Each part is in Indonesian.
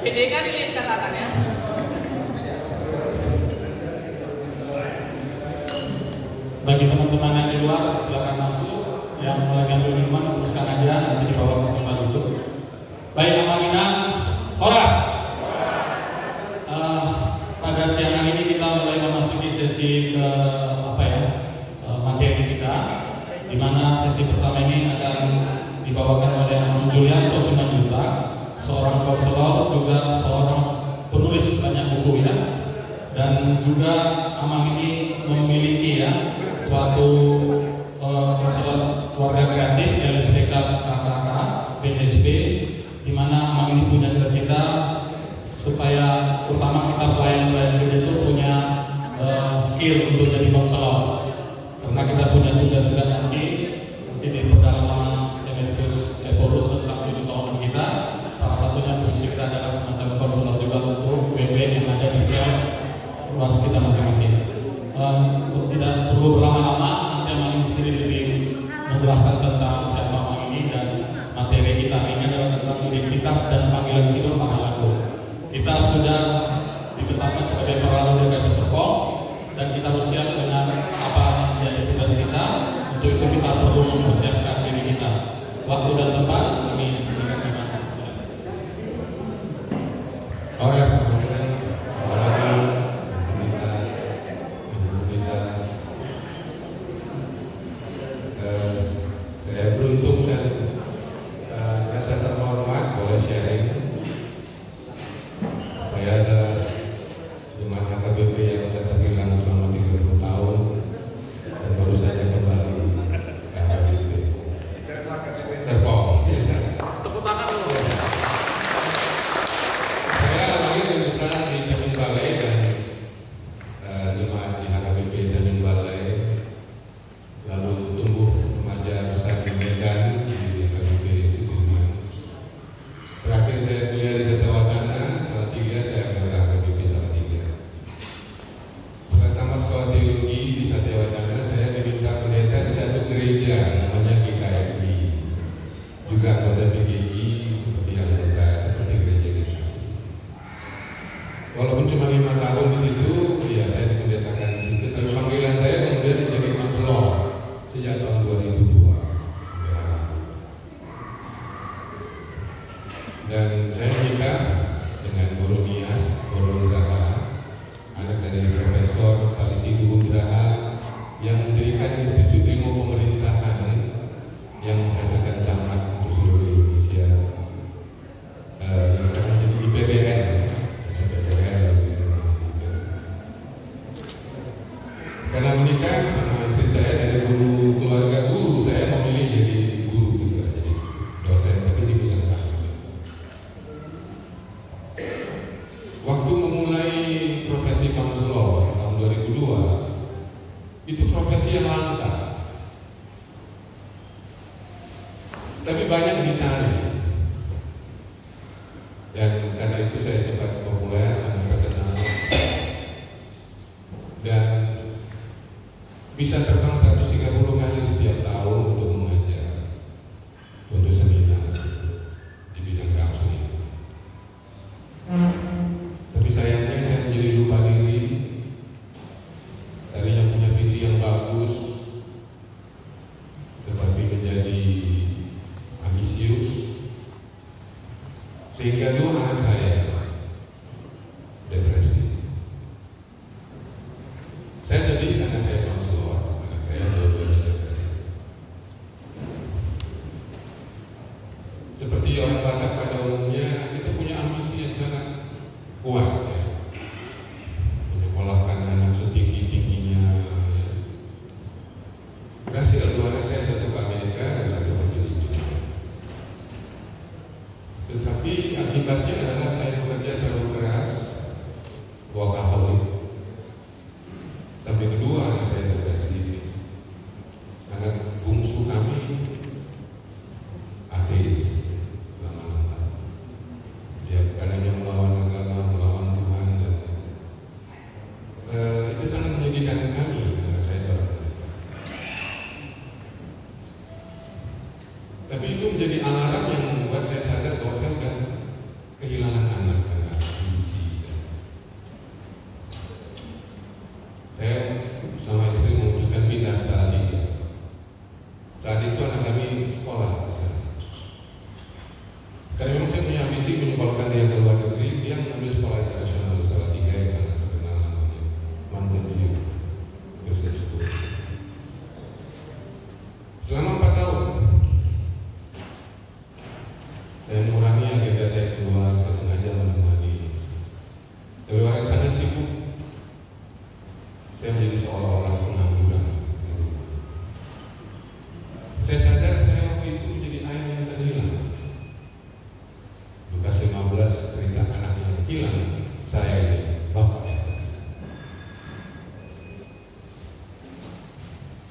Gede kali lihat catatannya. Bagi teman-teman yang di luar, silakan masuk. Yang lagi ambil minuman teruskan aja, nanti dibawa ke tempat dulu. Baik, Amaginan, Horas. Pada siang hari ini kita mulai memasuki sesi ke materi kita, di mana sesi pertama ini akan dibawakan oleh Amang Julianto Simanjuntak, seorang konselor juga seorang penulis banyak buku ya, dan juga Amang ini memiliki ya suatu konselor keluarga kreatif LSPK KKK BNSB, di mana Amang ini punya cita-cita supaya terutama kita pelayan-pelayan itu punya skill untuk jadi konselor, karena kita punya tugas juga nanti di pedalaman Emeritus Evolus tentang 7 tahunan kita. Salah satunya fungsi kita adalah semacam konselor juga untuk WB yang ada di setiap ruas kita masing-masing. Untuk tidak perlu berlama-lama, nanti Amang ini sendiri lebih menjelaskan tentang siapa Amang ini, dan materi kita ini adalah tentang identitas dan panggilan hidup Mahalaku. Kita sudah ditetapkan sebagai peralahan DKP Serpong, dan kita harus siap dengan apa yang menjadi tugas kita. Untuk itu kita perlu mempersiapkan diri kita. Waktu dan tempat kami berikan di mana. Horas, saya beruntung dan rasa terhormat boleh sharing. Saya ada teman HKBP yang sudah terbilang selama 30 tahun dan baru saja kembali ke HKBP Serpong. Tepuk tangan dulu. Saya lahir dan besar di Tanjung Balai dan jemaat di HKBP Tanjung Balai, lalu tumbuh remaja besar di Medan di HKBP Sudirman. Terakhir saya kuliah di Satewacana, Salatiga, saya ke HKBP Salatiga. Setelah tamat sekolah teologi di Satewacana, saya diminta pendeta di satu gereja namanya GKMI, juga anggota PGI seperti gereja kita. Walaupun cuma 5 tahun di situ, ya saya dipendetakan di situ. Tapi panggilan saya kemudian menjadi konselor sejak tahun 2002. Dan saya menikah dengan Guru Nias, Guru Graha, anak dari Profesor Salisi Guru Graha, yang mendirikan Institut Ilmu Pemerintahan yang menghasilkan camat untuk seluruh Indonesia, yang sekarang jadi IPBN ya. Karena menikah sama istri saya dari guru keluarga guru, saya memilih jadi guru juga, jadi dosen, tapi dibilang langsung. Waktu memulai profesi konselor tahun 2002, itu profesi yang langka, tapi banyak dicari, dan karena itu saya cepat populer, sangat terkenal, dan bisa terbang 130 kali setiap tahun untuk mengajar, untuk seminar di bidang counseling. Tapi sayangnya saya menjadi lupa diri. Tadinya punya visi yang bagus, tetapi menjadi ambisius, sehingga 2 anak saya depresi. Saya sedih karena saya konselor, anak saya dua-duanya depresi. Seperti orang Batak pada umumnya, kita punya ambisi yang sangat kuat ya. Menyekolahkan anak setinggi-tingginya ya. Berhasil 2 anak saya, satu ke Amerika dan satu ke Filipina. Tetapi akibatnya adalah saya bekerja terlalu keras, workaholic. Sampai kedua anak saya depresi. Anak bungsu kami ateis selama 6 tahun. Saya mengurangi agenda saya keluar, saya sengaja menemani. Tapi orang sana sibuk, saya menjadi seolah-olah pengangguran. Saya sadar saya waktu itu menjadi ayah yang terhilang. Lukas 15 cerita anak yang hilang, saya ini bapak yang terhilang.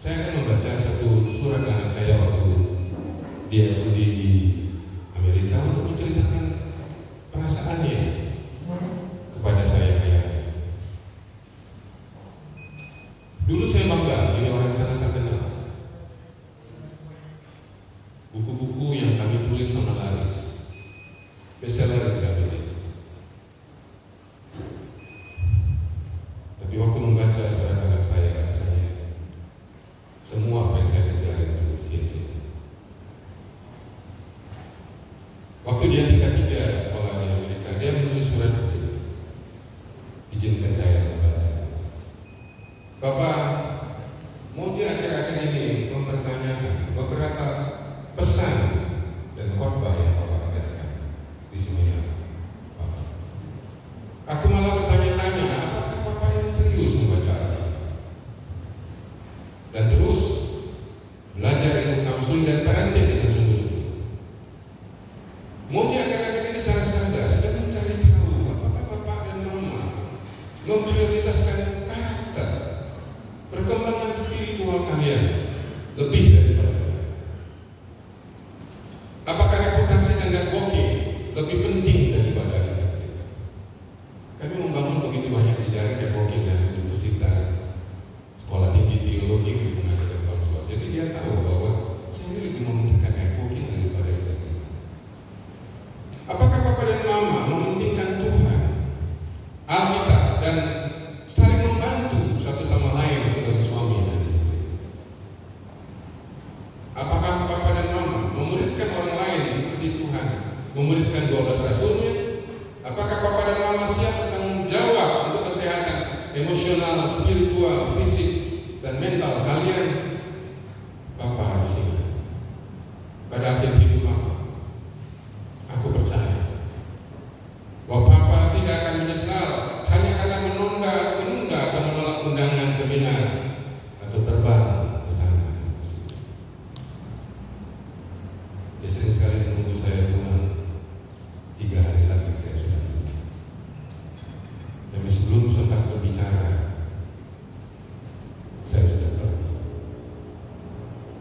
Saya akan membaca satu surat anak saya waktu dia studi di Amerika untuk menceritakan perasaannya kepada saya ayahnya. Dulu saya bangga, ini orang yang sangat terkenal. Buku-buku yang kami tulis sama laris, bestseller di Gramedia. Tapi waktu membaca surat anak saya, rasanya semua apa yang saya kejar itu sia-sia. Waktu dia tingkat 3 sekolah di Amerika, dia menulis surat itu. Izinkan saya membaca. Bapak, Moji akhir-akhir ini mempertanyakan beberapa pesan dan khotbah yang Bapak ajarkan di seminar Bapak. Aku malah bertanya-tanya, apakah Bapak ini serius membaca Alkitab? Dan terus belajar ilmu counseling dan parenting dengan sungguh-sungguh. Moji akhir-akhir ini secara sadar sedang mencari tahu apakah Bapak dan Mama memprioritaskan karakter, perkembangan spiritual kalian lebih daripada apakah reputasi dan networking lebih penting daripada integritas? Kami membangun begitu banyak jejaring networking dan universitas, sekolah tinggi teologi untuk menghasilkan konsul. Jadi dia tahu bahwa saya ini lebih mementingkan networking daripada integritas. Apakah Bapak dan Mama mementingkan Tuhan, Alkitab, dan saling membantu satu sama lain sebagai suami dan istri? Apakah Bapak dan Mama memuridkan orang lain seperti Tuhan memuridkan 12 rasulnya? Apakah Bapak dan Mama siap bertanggung jawab untuk kesehatan emosional, spiritual, fisik, dan mental kalian? Bapak harus ingat, pada akhir hidup Bapak, aku percaya bahwa Bapak tidak akan menyesal hanya karena menunda atau menolak undangan seminar atau terbang ke sana. Dia sering sekali menunggu saya pulang 3 hari lagi saya sudah pulang. Tapi sebelum sempat berbicara, saya sudah pergi.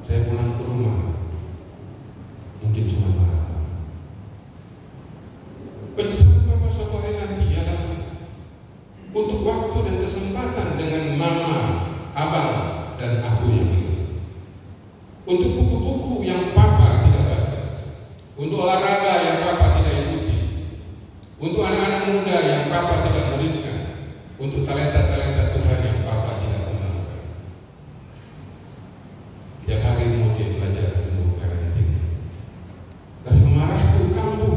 Saya pulang ke rumah, mungkin cuma malam. Penyesalan Bapak suatu hari nanti adalah untuk waktu dan kesempatan dengan Mama, Abang, dan aku yang ini. Untuk buku-buku yang Papa tidak baca, untuk olahraga yang Papa tidak ikuti, untuk anak-anak muda yang Papa tidak muridkan, untuk talenta-talenta Tuhan yang Papa tidak kembangkan. Tiap hari Moji belajar ilmu parenting. Dan marahku kambuh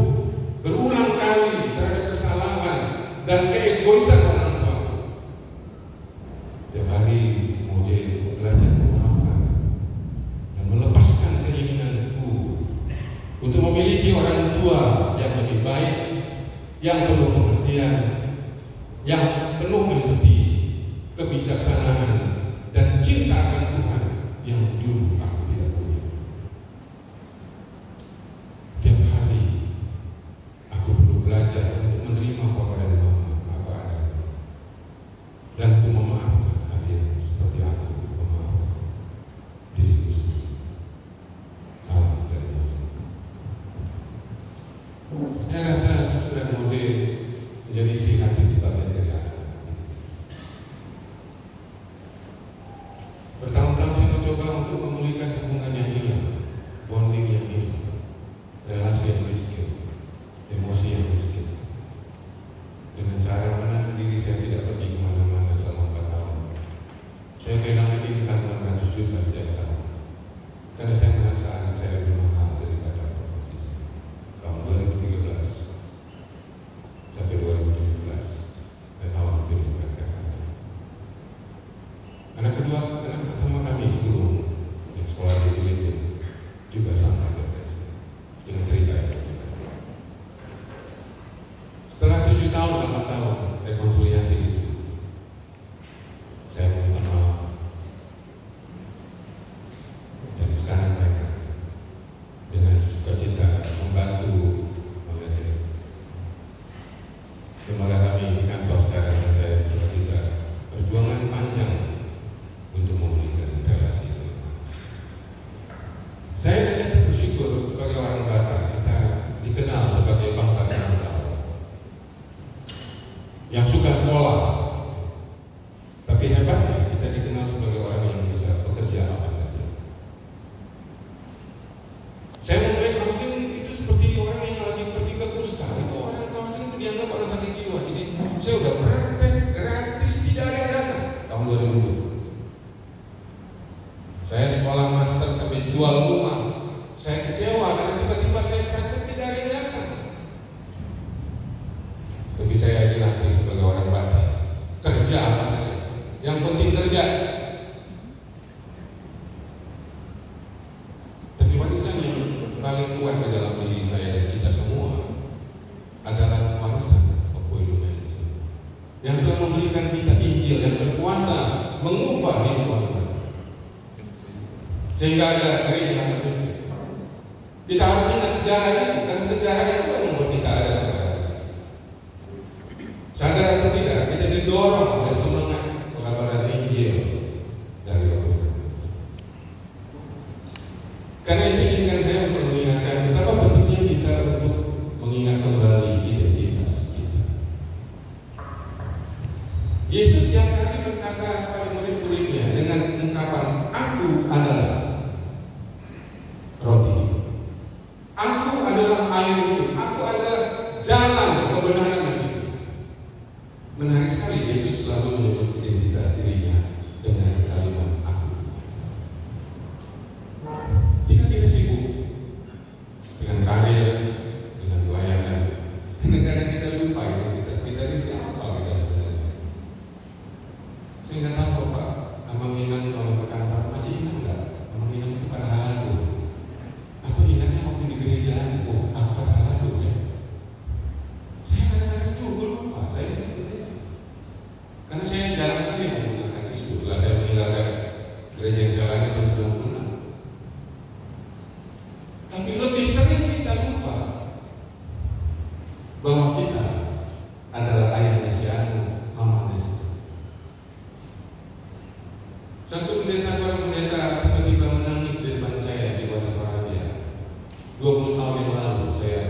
berulang kali terhadap kesalahan dan keegoisan orang tua. Tiap hari Moji belajar memaafkan dan melepaskan keinginanku untuk memiliki orang tua yang lebih baik, yang penuh pengertian, yang penuh empati, kebijaksanaan, dan cinta akan Tuhan yang dulu aku tidak punya. Tiap hari aku perlu belajar untuk menerima Papa dan Mama apa adanya, dan untuk memaafkan kalian seperti aku memaafkan diriku sendiri. Salam dari Moji. Saya rasa sudah Moji menjadi isi hati sebagai dari anak. Bertahun-tahun saya mencoba untuk memulihkan hubungan yang hilang, bonding yang hilang, relasi yang miskin, emosi yang miskin. Dengan cara menahan diri saya tidak pergi kemana-mana selama 4 tahun. Saya kehilangan income 600 juta setiap tahun karena saya merasa anak saya lebih mahal daripada profesi saya. Tahun 2013 sampai 2017 dan tahun yang suka sekolah. Tapi hebatnya kita dikenal sebagai orang yang bisa bekerja apa saja. Saya memulai counseling itu seperti orang yang lagi pergi ke kusta. Itu orang counseling itu dianggap orang sakit jiwa. Jadi saya udah praktek gratis, tidak ada yang datang. Tahun 2002. Saya sekolah master sampai jual rumah. Saya kecewa karena tiba-tiba saya praktek tidak ada yang datang. Tapi saya dilatih sebagai orang Batak. Kerja apa saja. Yang penting kerja. Tapi warisan yang paling kuat di dalam diri saya dan kita semua adalah warisan Papua Indonesia yang telah memberikan kita Injil yang berkuasa mengubah hidup orang. Sehingga ada gereja yang berbeda. Kita harus ingat sejarah itu, karena sejarah itu yang membuat kita ada sekarang. Sadar atau tidak, kita didorong oleh semangat pelabaran Injil dari Allah. Karena itu izinkan saya untuk mengingatkan betapa pentingnya kita untuk mengingat kembali identitas kita. Yesus setiap kali berkata kepada murid-muridnya dengan ungkapan, "Aku adalah roti hidup. Aku adalah air hidup. Aku adalah jalan kebenaran dan hidup." Menarik sekali, Yesus selalu menyebut identitas dirinya dengan kalimat aku. Jika kita sibuk dengan karir, dengan pelayanan, kadang-kadang kita lupa identitas kita ini siapa kita sebenarnya. Saya nggak tahu Pak, Abang Inang kalau berkantor masih ingat nggak? Abang Inang itu pada hal lalu. Atau ingatnya waktu di gereja, pada hal lalu ya. Saya kadang-kadang juga lupa. Karena saya jarang sekali menggunakan itu setelah saya meninggalkan gereja yang jalannya tahun 96. Tapi lebih sering kita lupa bahwa kita adalah ayahnya si Anu, mamanya si. Satu pendeta, seorang pendeta tiba-tiba menangis di depan saya di Wadah Toraja. 20 tahun yang lalu saya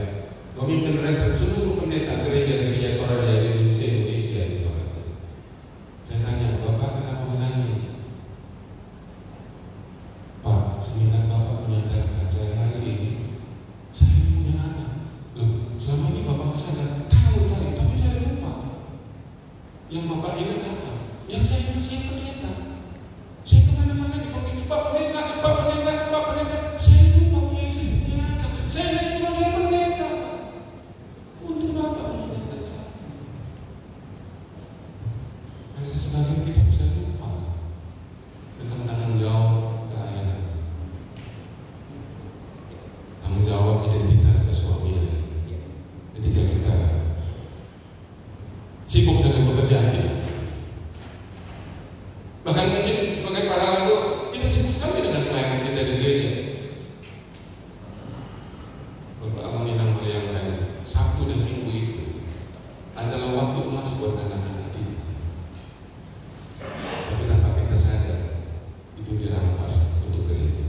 memimpin retret seluruh pendeta gereja Toraja di Indonesia di Toraja. Saya tanya, "Bapak kenapa menangis?" "Pak, seminat Bapak menyadarkan saya hari ini saya punya anak." "Loh, selama ini Bapak sadar?" Tahu, tapi saya lupa. Yang Bapak ingat apa? Yang saya ingat saya pendeta. Saya kemana-mana dipanggil, "Pak pendeta, Pak pendeta, Pak pendeta." Saya lupa punya istri, punya anak. Saya hanya cuma saya pendeta. Untuk Bapak mengingatkan saya. Dan sebagian kita bisa lupa tentang tanggung jawab keayaan, tanggung jawab identitas kesuamian. Ketika kita sibuk dengan pekerjaan kita, bahkan mungkin sebagai para lalu kita sibuk sekali dengan pelayanan kita di gereja. Bapak menginang bayangkan Sabtu dan Minggu itu adalah waktu emas buat anak-anak kita. Tapi tanpa kita sadar itu dirampas untuk gereja.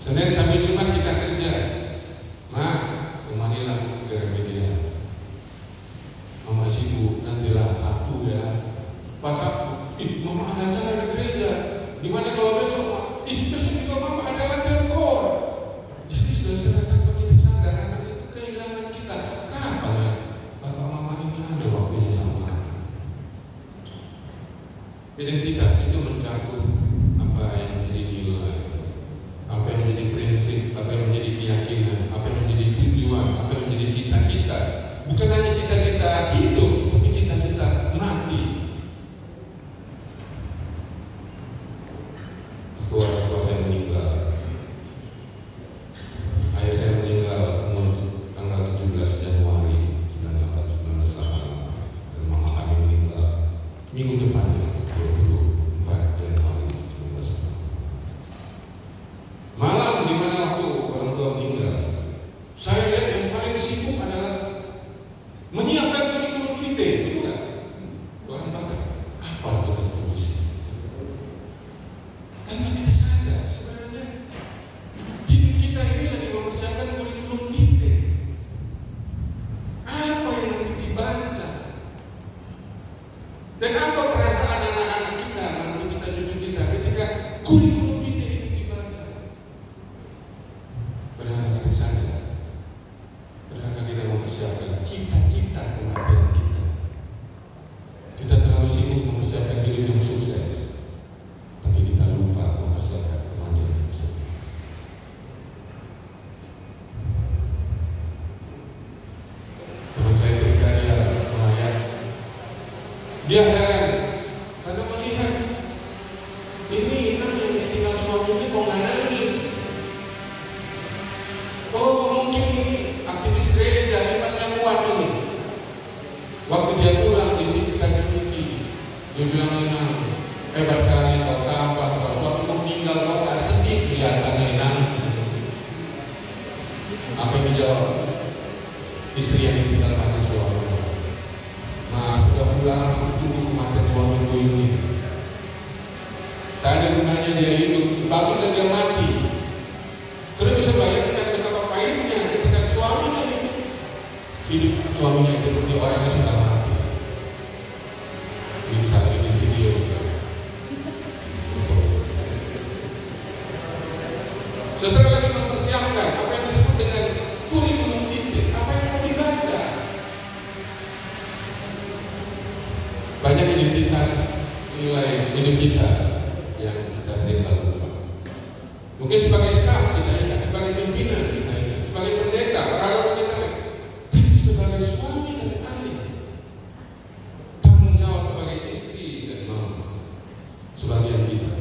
Senin sampai Jumat kita kerja. Kemanilah ke media. Mama sibuk, nantilah Sabtu ya. Pas Sabtu, Mama ada acara di gereja. Gimana kalau besok, Mak? Besok juga Mama ada latihan kor. Jadi sudah tanpa kita sadar anak itu kehilangan kita. Kapan ya Bapak Mama ini ada waktunya sama? Identitas itu mencakup apa yang menjadi nilai, apa yang menjadi prinsip, apa yang menjadi keyakinan, apa yang menjadi tujuan, apa yang menjadi cita-cita. Bukan hanya cita-cita hidup, tapi cita-cita mati. Waktu orang tua saya meninggal, ayah saya meninggal tanggal 17 Januari 1988 dan mama kami meninggal minggu depannya 24 Januari 1988. Malam di mana waktu orang tua meninggal, saya lihat yang paling sibuk adalah menyiapkan kurikulum vitae, itu kan? Orang Batak, apa itu tulis? Tanpa kita sadar. kurikulum vitae itu dibaca. Pernahkah kita sadar? Pernahkah kita mempersiapkan cita-cita pengabdian kita? Kita terlalu sibuk mempersiapkan diri yang sukses, tapi kita lupa mempersiapkan kematian yang sukses. Teman saya ketika dia melayat, dia heran karena melihat ini yang ditinggal suaminya kok nggak nangis. Oh mungkin ini aktivis gereja imannya kuat ini. Waktu dia pulang diceritakan sedikit, dia bilang hebat kali kau tampak, kau suatu meninggal kau nggak sedih kelihatannya nang. Apa yang dijawab? Istri yang ditinggal mati suami. Nah, sudah pulang aku tunggu kematian suamiku ini. Tadi gunanya dia hidup, baguslah dia mati. Sudah bisa bayangkan betapa pahitnya ketika suaminya hidup suaminya itu seperti orang yang sudah mati. Ini kali ini video. Sesuatu lagi mempersiapkan apa yang disebut dengan kurikulum vitae, apa yang mau dibaca. Banyak identitas nilai hidup kita yang kita sering lakukan. Mungkin sebagai staf kita ingat, sebagai pimpinan kita ingat, sebagai pendeta, orang kita ingat. Tapi sebagai suami dan ayah, tanggung jawab sebagai istri dan mama, sebagian kita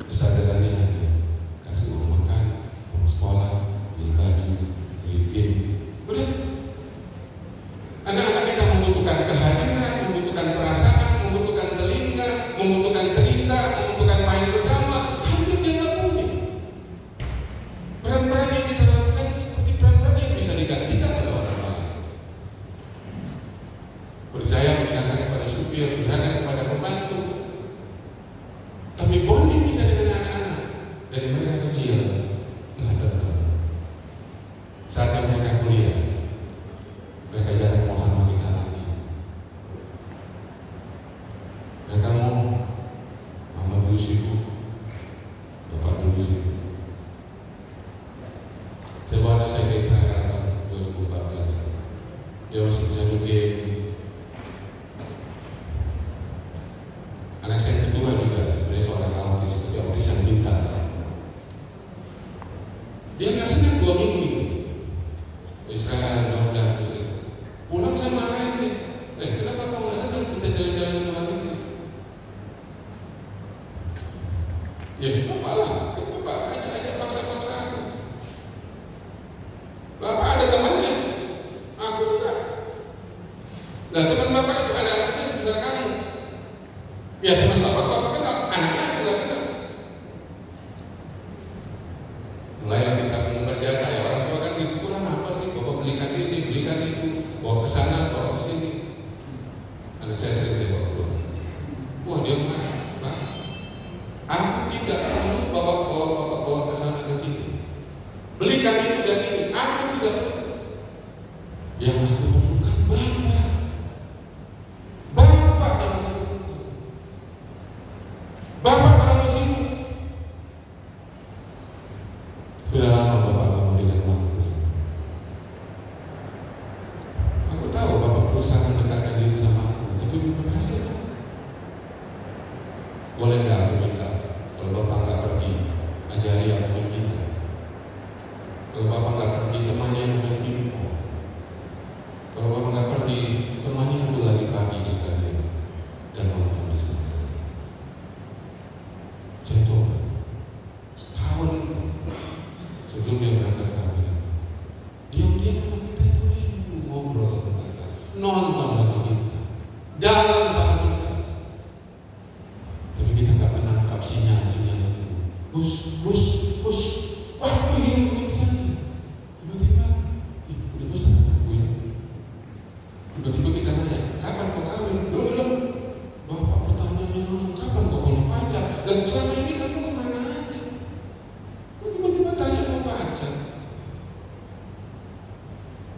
kesadarannya hanya kasih uang makan, uang sekolah, beli baju, beli game. Udah. Anak-anak kita membutuhkan kehadiran, membutuhkan perasaan, membutuhkan telinga, membutuhkan cerita, membutuhkan main bersama. Hampir dia nggak punya. Peran-peran yang kita lakukan seperti peran-peran yang bisa digantikan oleh orang lain. Percaya menyerahkan kepada supir, menyerahkan kepada pembantu. Tapi bonding kita dengan anak-anak dari mereka kecil nggak terlalu. Saat mereka kuliah, mereka jarang mau sama kita lagi. Mereka mau mama dulu sibuk, bapak dulu sibuk. Saya bawa anak saya ke Israel tahun 2014. Dia masih bisa game. Anak saya kedua juga sebenarnya seorang autis, tapi autis yang pintar. Dia nggak senang 2 minggu itu. Israel, Jordan, pulang saya marahin dia. Kenapa kau nggak senang kita jalan-jalan ke luar negeri? Ya, apalah, bapak aja paksa-paksa aku. Bapak ada temannya, aku enggak. Nah, teman bapak itu ada anaknya sebesar kamu. Ya, teman bapak kenal, anaknya juga kenal. Mulailah kita berjasa ya, orang tua kan gitu, kurang apa sih, bapak belikan ini, belikan itu, bawa ke sana, bawa ke sini. Anak saya sering dia bawa keluar. Wah, dia marah. Nah, aku tidak perlu bawa ke sana ke sini. Belikan itu dan ini, aku tidak perlu. Yang aku perlukan bapak. Bapak yang aku perlukan. Bapak terlalu sibuk. Sudah lama bapak gak memberikan waktu. Aku tahu bapak berusaha mendekatkan diri sama aku, tapi belum berhasil. Boleh nggak aku minta kalau bapak nggak pergi, ajari aku kita. Kalau bapak nggak pergi, temani aku main pingpong. Kalau bapak nggak pergi, temani aku lagi pagi di stadion dan nonton di sana. Saya coba setahun itu sebelum dia berangkat ke Amerika. Diam-diam sama kita itu ngobrol sama kita, nonton sama kita, jalan sama kita. Tapi kita nggak menangkap sinyal-sinyal itu. Bus, wah hilang begitu saja. Tiba-tiba, udah besar aku ya. Tiba-tiba kita nanya, kapan kau kawin? Belum. Bapak pertanyaannya langsung, kapan kau punya pacar? Dan selama ini kamu kemana aja? Tiba-tiba tanya mau pacar.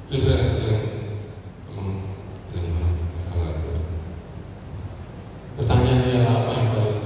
Terus saya pertanyaannya apa yang paling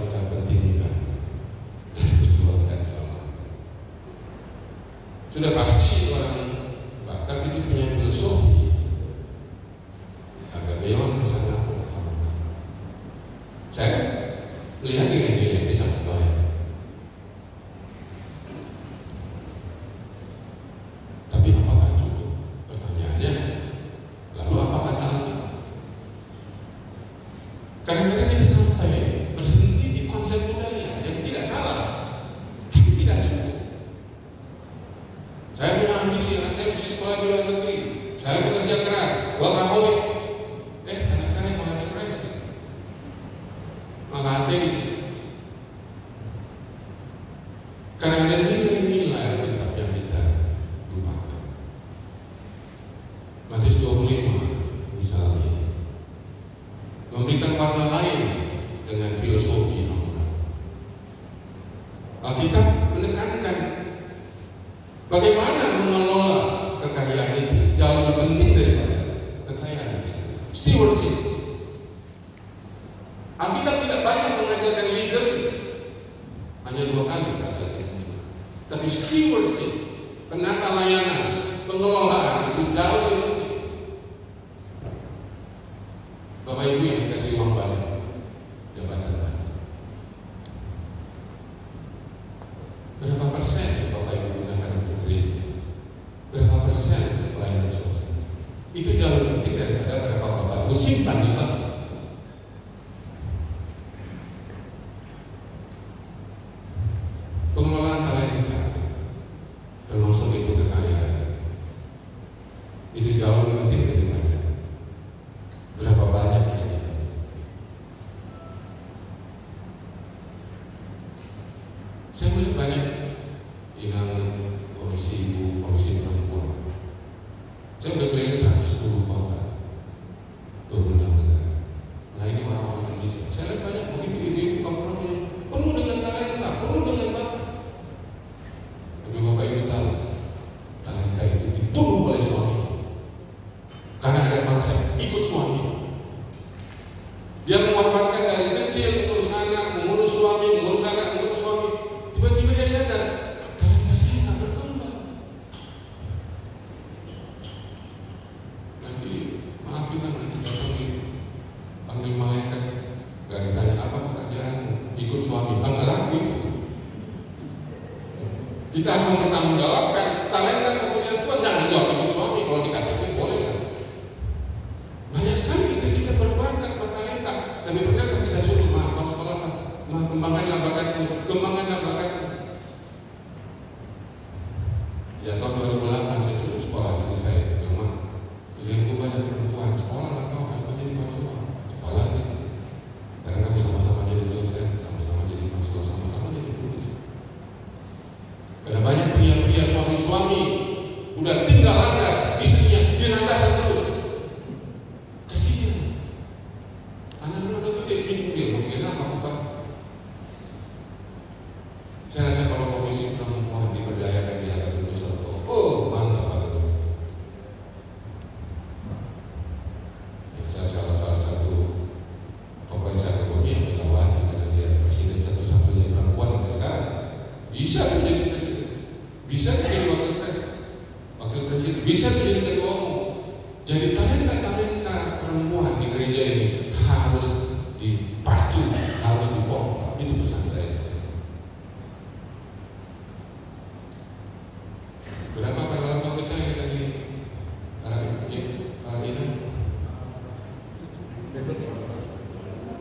sekolah di luar negeri, saya bekerja keras, workaholic. Anak saya malah depresi, malah ateis. Karena ada nilai-nilai Alkitab yang kita lupakan. Matius 25 misalnya memberikan warna lain dengan filosofi Al-Quran. Alkitab menekankan bagaimana mengelola kekayaan itu jauh lebih penting daripada kekayaan itu. Stewardship. Alkitab tidak banyak mengajarkan leadership, hanya 2 kali kata. Tapi stewardship, penata layanan, pengelolaan itu jauh lebih penting. Bapak Ibu yang dikasih uang banyak, jabatan banyak, berapa persen Bapak Ibu gunakan untuk gereja? Berapa persen untuk pelayanan sosial? Itu jauh lebih penting daripada berapa Bapak Ibu simpan di bank. Pengelolaan talenta, termasuk itu kekayaan, itu jauh lebih penting daripada berapa banyak yang kita. Saya melihat banyak inang komisi ibu, komisi perempuan. Saya sudah keliling 110 kota, 26 negara. Nah ini orang-orang Indonesia. Saya lihat banyak begitu ibu-ibu kampung yang penuh dengan talenta, penuh dengan bakat. Tapi Bapak Ibu tahu, talenta itu ditumbuh oleh suami. Karena ada konsep ikut suami. Dia mengorbankan dari kecil mengurus anak, mengurus suami, mengurus anak, mengurus suami. Tiba-tiba dia sadar, talenta saya tidak berkembang. Nanti maafin nanti datang panggil malaikat, gak ditanya apa pekerjaanmu, ikut suami, enggak laku itu. Kita harus mempertanggungjawabkan talenta kemudian Tuhan, jangan jawab ikut suami. Kalau di KTP boleh kan? Banyak sekali istri kita berbakat, bertalenta, tapi pernahkah kita suruh maaf sekolah, maaf kembangkanlah bakatmu, kembangkanlah bakatmu. Ya tahun 2008 saya suruh sekolah istri saya, memang pilihanku banyak perempuan, sekolah lah kau, kenapa jadi mahasiswa? Sekolah nih, karena kami sama-sama jadi dosen, sama-sama jadi mahasiswa, sama-sama jadi penulis. Karena banyak pria-pria suami-suami udah tinggal landas, istrinya dilandasan terus. Kasihan. Anak-anak udah gede, bingung dia mau kira apa. Saya rasa kalau komisi perempuan diberdayakan di atas Indonesia, oh mantap banget. Ya, salah satu tokoh yang saya kagumi yang Megawati, karena dia presiden satu-satunya perempuan sampai sekarang. Bisa menjadi presiden, bisa menjadi wakil presiden, bisa menjadi ketua umum. Jadi talenta-talenta perempuan di gereja ini harus dipacu, harus dipompa. Itu pesan saya. Berapa para kita yang tadi para inang?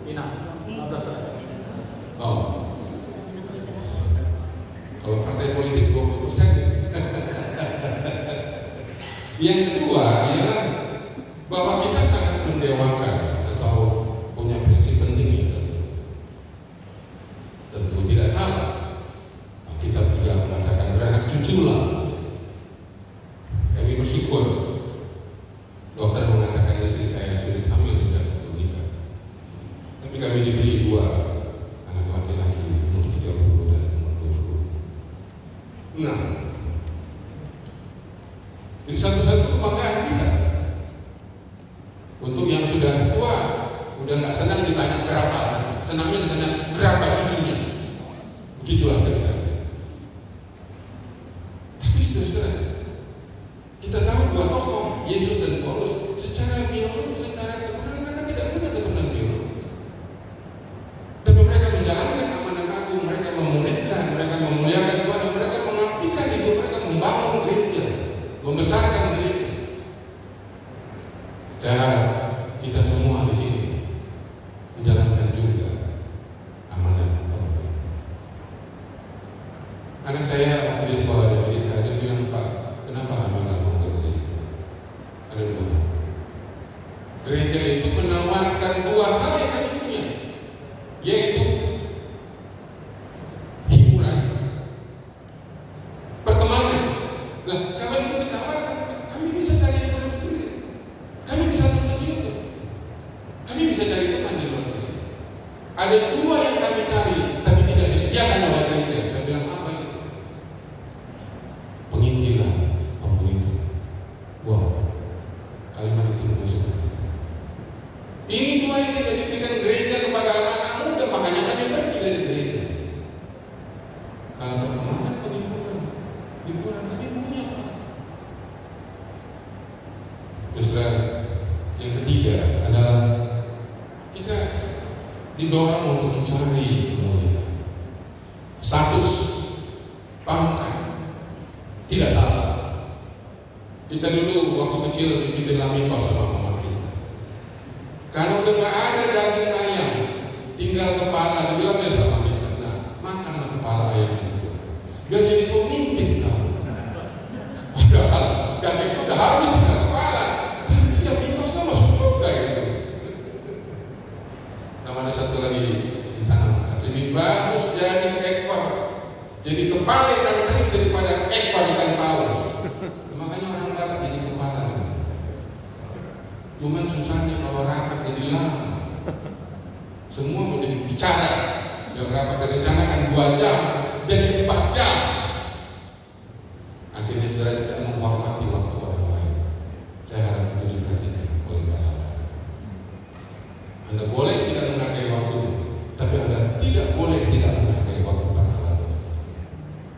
Inang, 15. Oh, kalau partai politik 20%. Yang kedua ialah bahwa kita sangat mendewakan atau punya prinsip penting ya. Tentu tidak salah. Kita juga mengatakan beranak cuculah. Kami bersyukur dokter mengatakan istri saya sudah hamil sejak sebelum nikah. Tapi kami diberi 2 anak laki-laki umur 30 dan umur 20. Nah, ini satu-satu kebanggaan kita. Untuk yang sudah tua, udah nggak senang ditanya berapa, senangnya ditanya berapa cucunya. Begitulah ceritanya. Tapi saudara, kita tahu 2 tokoh, Yesus dan Paulus, secara biologis, secara keturunan mereka tidak punya keturunan biologis. Tapi mereka menjalankan amanat agung, mereka memulihkan, mereka memuliakan Tuhan, mereka mengabdikan hidup mereka, membangun gereja, membesarkan gereja. Saya harap kita semua di sini menjalankan juga amanat Allah. Anak saya waktu di sekolah di Amerika, dia bilang, Pak, kenapa hamil mau ke gereja? Ada dua. Gereja itu menawarkan dua hal yang kami punya, yaitu hiburan, pertemanan. Nah, kalau itu ditawarkan, kami bisa cari hiburan sendiri. Kami bisa nonton YouTube. Kami bisa cari teman di luar gereja. Ada dua yang kami cari, tapi tidak disediakan oleh gereja. Saya bilang apa itu? Penginjilan, pemberitaan. Wow, kalimat itu musuh. Ini dua yang tidak diberikan gereja kepada anak-anak muda, makanya kami pergi dari gereja. Kalau pertemanan, penghiburan, hiburan kami punya apa? Terus yang ketiga adalah kita didorong untuk mencari kemuliaan, status, pangkat. Tidak salah. Kita dulu waktu kecil dibikinlah mitos sama mama kita. Kalau udah nggak ada daging ayam, tinggal kepala, dibilang sama kita, nah makanlah kepala ayam itu. Biar jadi pemimpin kau. Padahal daging itu udah habis tinggal kepala. Tapi yang mitosnya masuk juga itu. Nah, ada satu lagi ditanamkan. Lebih bagus jadi ekor, jadi kepala ikan teri daripada ekor ikan paus. Makanya orang Batak jadi kepala. Cuman susahnya kalau rapat jadi lama. Semua mau jadi bicara. Yang rapat direncanakan 2 jam jadi 4 jam. Akhirnya saudara tidak menghormati waktu orang lain. Saya harap itu diperhatikan oleh Bapak. Anda boleh tidak menghargai waktu, tapi Anda tidak boleh tidak menghargai waktu pasangan.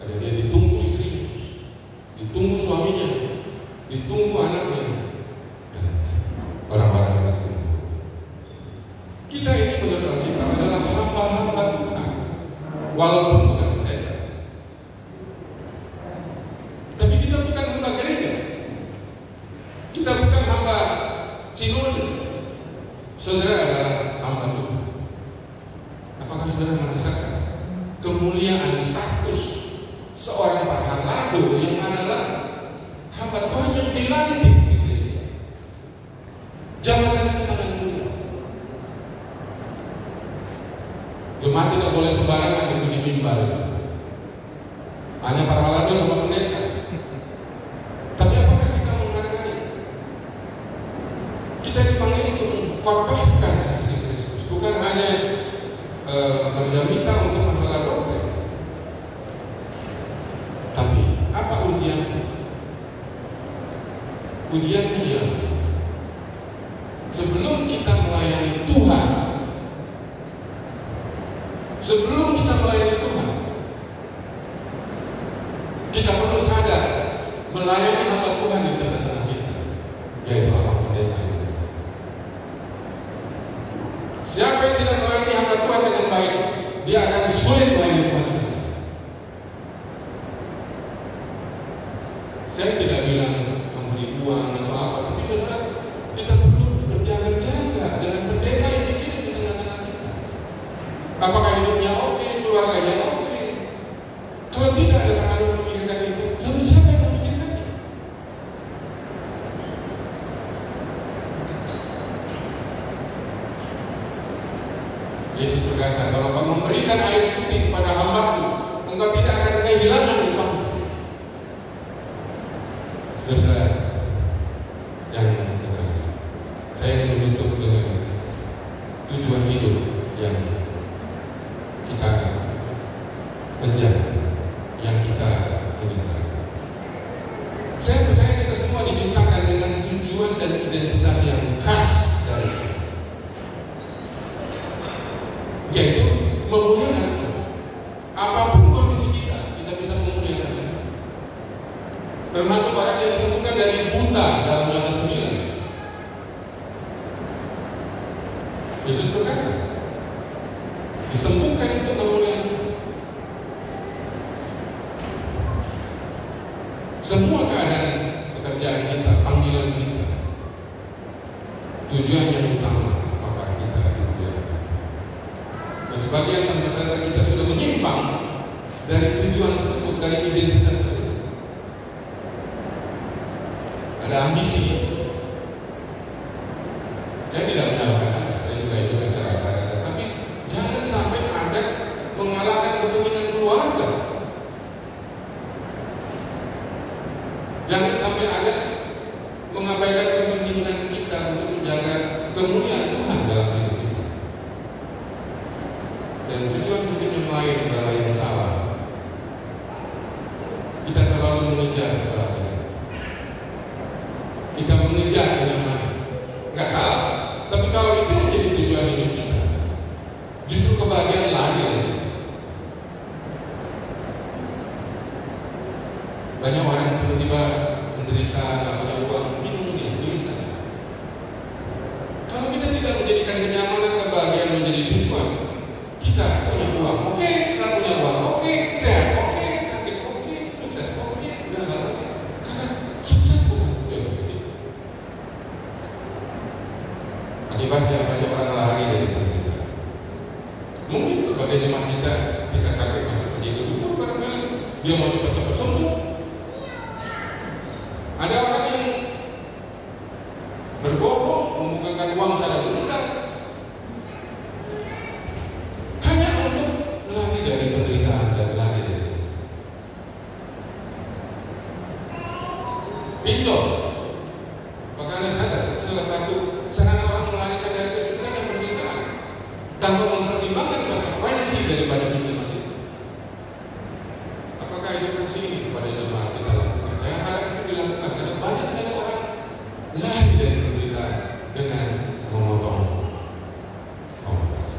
Karena dia ditunggu istrinya, ditunggu suaminya, ditunggu anaknya, dan orang-orang yang miskin. Kita ini menurut kita adalah hamba-hamba Tuhan, walaupun bukan pendeta. Tapi kita bukan hamba gereja, kita bukan hamba sinode. Saudara adalah hamba Tuhan. Apakah saudara merasakan kemuliaan status seorang parhalado yang adalah hamba Tuhan yang dilantik di gereja? Jabatan itu sangat mulia. Jemaat tidak boleh sembarangan itu di mimbar. Hanya parhalado sama pendeta. Tapi apakah kita menghargai? Kita dipanggil untuk mengkhotbahkan kasih Kristus, bukan hanya berjamita untuk masalah doktrin. Tapi apa ujiannya? Ujiannya ya, sebelum kita melayani Tuhan, kita perlu sadar melayani hamba Tuhan di tengah-tengah kita, yaitu orang pendeta itu. Siapa yang tidak melayani hamba Tuhan dengan baik, dia akan sulit melayani Tuhan. Saya tidak bilang memberi uang atau apa, tapi saudara, kita perlu berjaga-jaga dengan pendeta yang dikirim di tengah-tengah kita. Apakah hidupnya oke, keluarganya oke? Kalau tidak ada pengaruh memikirkan itu, lalu siapa yang memikirkannya? Yesus berkata, kalau kau memberikan air putih kepada hamba-Ku, engkau tidak akan kehilangan upahmu. Saudara yang terkasih, saya ingin menutup dengan tujuan hidup yang kita kejar, yang kita inginkan. Saya percaya kita semua diciptakan dengan tujuan dan identitas yang khas dari Tuhan, yaitu memuliakan Tuhan. Apapun kondisi kita, kita bisa memuliakan Tuhan. Termasuk orang yang disembuhkan dari buta dalam Yohanes 9. Yesus berkata, disembuhkan untuk memuliakan Tuhan. Semua keadaan pekerjaan kita, panggilan kita, tujuan yang utama apakah kita dimuliakan. Dan sebagian tanpa sadar kita sudah menyimpang dari tujuan tersebut, dari identitas tersebut. Ada ambisi, Saya tidak menyalahkan Anda, saya juga ikut acara-acara Anda, tapi jangan sampai Anda mengalahkan kepentingan keluarga. Jangan sampai Anda mengabaikan kepentingan kita untuk menjaga kemuliaan Tuhan dalam hidup kita. Dan tujuan hidup yang lain adalah yang salah. Kita terlalu mengejar kebahagiaan. Kita mengejar kenyamanan. Nggak salah. Tapi kalau itu menjadi tujuan hidup kita, justru kebahagiaan lahir. Banyak orang yang tiba-tiba menderita, nggak punya uang, bingung dia, gelisah. Kalau kita tidak menjadikan kenyamanan, kebahagiaan menjadi tujuan, kita punya uang, oke, nggak punya uang, oke, sehat, oke, sakit, oke, sukses, oke, gagal, oke. Karena sukses bukan tujuan hidup kita. Akibatnya banyak orang lari dari penderitaan. Mungkin sebagai jemaat kita, ketika sakit masih menjadi dulu, barangkali dia mau cepat-cepat sembuh. Ada orang yang berbohong, membukakan uang secara berutang hanya untuk lari dari penderitaan dan lari dari pinjol. Maka Anda sadar, salah satu sarana orang melarikan dari kesulitan dan penderitaan tanpa mempertimbangkan konsekuensi daripada pinjaman itu. Apakah edukasi ini kepada jemaat kita lakukan? Saya harap itu dilakukan karena banyak sekali orang lari dari penderitaan dengan memotong ongkos.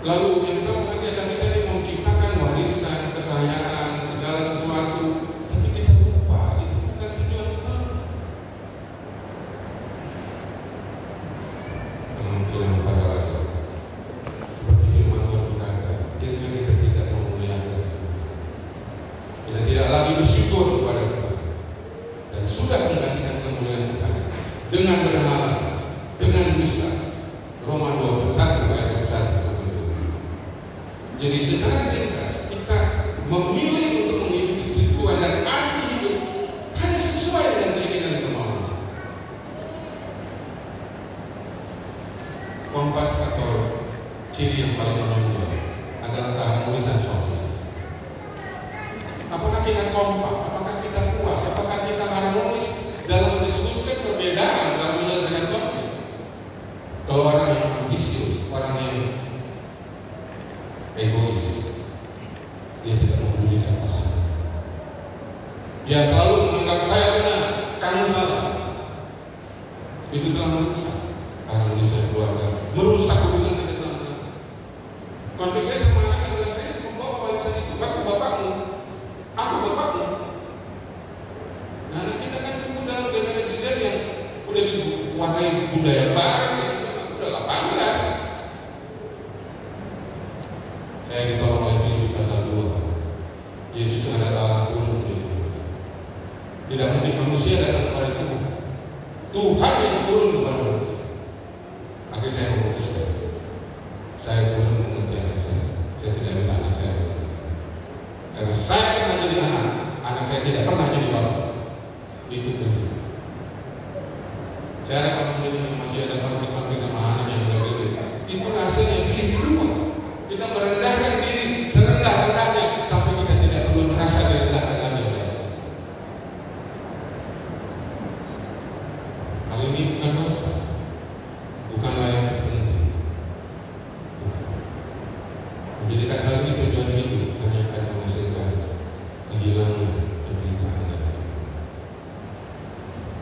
Lalu yang salah lagi adalah kita ini mau menciptakan warisan, kekayaan, segala sesuatu, tapi kita lupa itu bukan tujuan utama. Bilang pada raja, seperti firman Tuhan berkata, kiranya kita tidak memuliakan Tuhan, kita tidak lagi bersyukur kepada Tuhan, dan sudah menggantikan kemuliaan Tuhan dengan berhala, dengan dusta. Roma 12 ayat 1. Jadi secara ringkas kita memilih untuk menghidupi tujuan dan arti hidup hanya sesuai dengan keinginan kemauan. Kompas atau ciri yang paling menonjol adalah keharmonisan sosial. Apakah kita kompak? Apakah kita puas? Apakah kita harmonis dalam mendiskusikan perbedaan dalam menyelesaikan konflik? Kalau orang yang ambisius, orang yang egois, dia tidak memedulikan pasangan. Dia selalu menganggap saya benar, kamu salah. Itu telah merusak harmonisasi keluarga, merusak hubungan kita selama. Konflik saya sama anak adalah saya membawa warisan itu. Aku bapakmu, aku bapakmu. Nah, anak kita kan tumbuh dalam generasi Z yang udah diwarnai budaya barat, yang udah 18. Saya ditolong oleh Filipi pasal 2. Yesus adalah Allah turun menjadi manusia. Tidak mungkin manusia datang kepada Tuhan. Tuhan yang turun kepada manusia. Akhirnya saya memutuskan, saya turun mengerti anak saya. Saya tidak minta anak saya mengerti. Karena saya pernah jadi anak saya tidak pernah jadi bapak. Itu prinsip. Saya harap mungkin yang masih ada konflik-konflik sama anak yang udah gede. Itu hasilnya Filipi 2. Kita merendahkan diri serendah-rendahnya sampai kita tidak perlu merasa direndahkan lagi oleh Allah. Hal ini bukan dosa, bukanlah yang terpenting. Menjadikan hal ini tujuan hidup hanya akan menghasilkan kehilangan, penderitaan.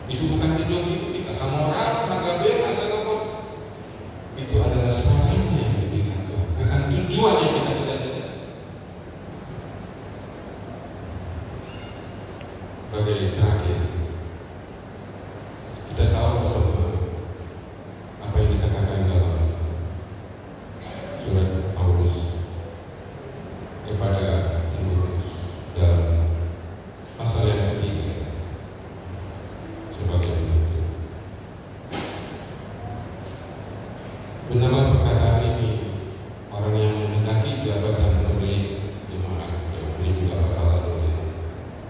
Itu bukan tujuan hidup kita. Moral, HKB, masalah kok itu adalah sarannya yang diberikan Tuhan, bukan tujuan yang kita kejar-kejar. Sebagai terakhir, kita tahu bersama apa yang dikatakan dalam surat Paulus kepada Timotius dalam pasal yang ketiga sebagai berikut. Benarlah perkataan ini, orang yang mendaki jabatan pemilik jemaat, ini juga bakal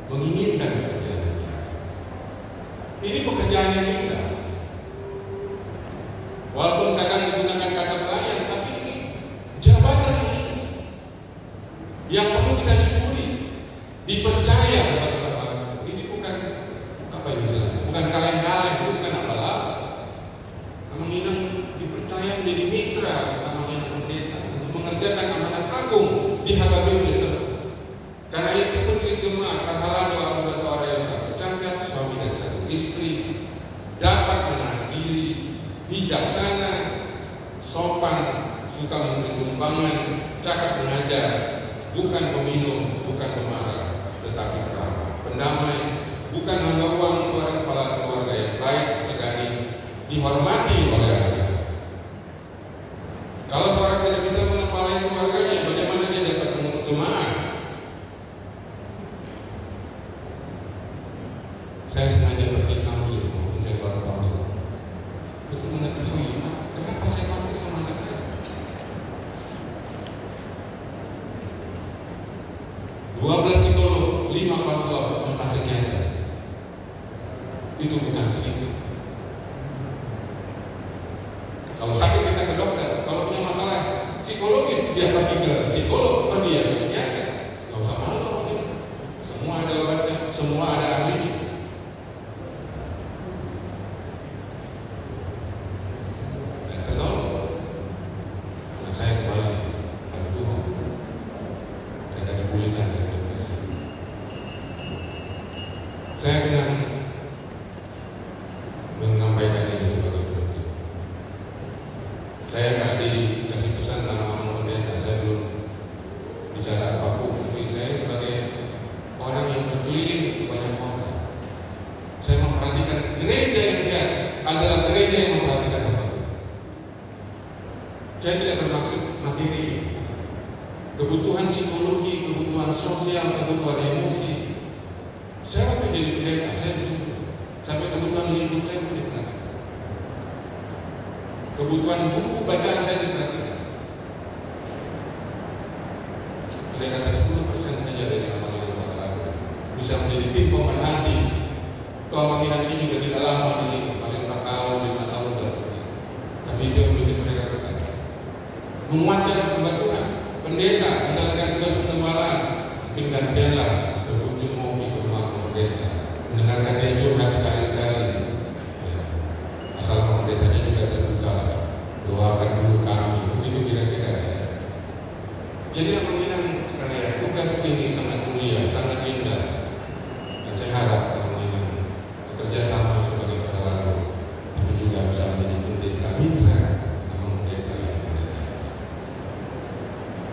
menginginkan pekerjaan ini. Ini pekerjaan yang indah. yang perlu kita syukuri, dipercaya kepada Bapak. Ini bukan apa ini istilahnya, bukan kaleng-kaleng, itu bukan apa-apa. Amang Inang dipercaya menjadi mitra Amang Inang Pendeta untuk mengerjakan amanat agung di HKBP. Karena itu pendidik jemaat berhala doa kepada saudara yang tak bercacat, suami dan satu istri, dapat menahan diri, bijaksana, sopan, suka memberi tumpangan, cakap mengajar, bukan peminum, bukan pemarah, tetapi peramah, pendamai, bukan hamba uang, seorang kepala keluarga yang baik, segani, dihormati oleh anak. Kalau seorang tidak bisa menepalai keluarganya, bagaimana dia dapat mengurus jemaat? Saya sengaja pergi kansel, maupun saya seorang kansel, untuk mengetahui kenapa saya konflik sama anak saya. 12 psikolog, 5 konselor, 4 psikiater. Itu bukan sedikit. Kalau sakit kita ke dokter, kalau punya masalah psikologis dia pergi ke psikolog, pergi ya ke psikiater. Gak usah malu, semua ada obatnya, semua ada ahlinya. Saya senang menyampaikan ini sebagai berikut. Saya nggak dikasih pesan sama Amang Pendeta, saya belum bicara apapun. Jadi saya sebagai orang yang berkeliling di banyak kota, saya memperhatikan gereja yang sehat adalah gereja yang memperhatikan apapun. Saya tidak bermaksud materi, kebutuhan psikologi, kebutuhan sosial, kebutuhan emosi. Saya waktu jadi pendeta, saya disitu. Sampai kebutuhan libur saya pun diperhatikan. Kebutuhan buku bacaan saya diperhatikan. Oleh karena 10% saja dari Amang Inang Bakalaga bisa menjadi tim pemerhati. Toh Amang Inang ini juga tidak lama di sini, paling 4 tahun, 5 tahun dan begitu. Tapi itu yang bikin mereka dekat. Menguatkan hamba Tuhan, pendeta menjalankan tugas pengembalaan. Mungkin gantianlah berkunjung mau ke rumah pendeta, mendengarkan dia curhat sekali-sekali. Ya. Asal pendetanya juga terbuka, doakan dulu kami, begitu kira-kira. Jadi Amang Inang sekalian, tugas ini sangat mulia, sangat indah, dan saya harap Amang Inang bekerja sama sebagai relawan, tapi juga bisa menjadi pendeta mitra Amang Pendeta yang pendeta.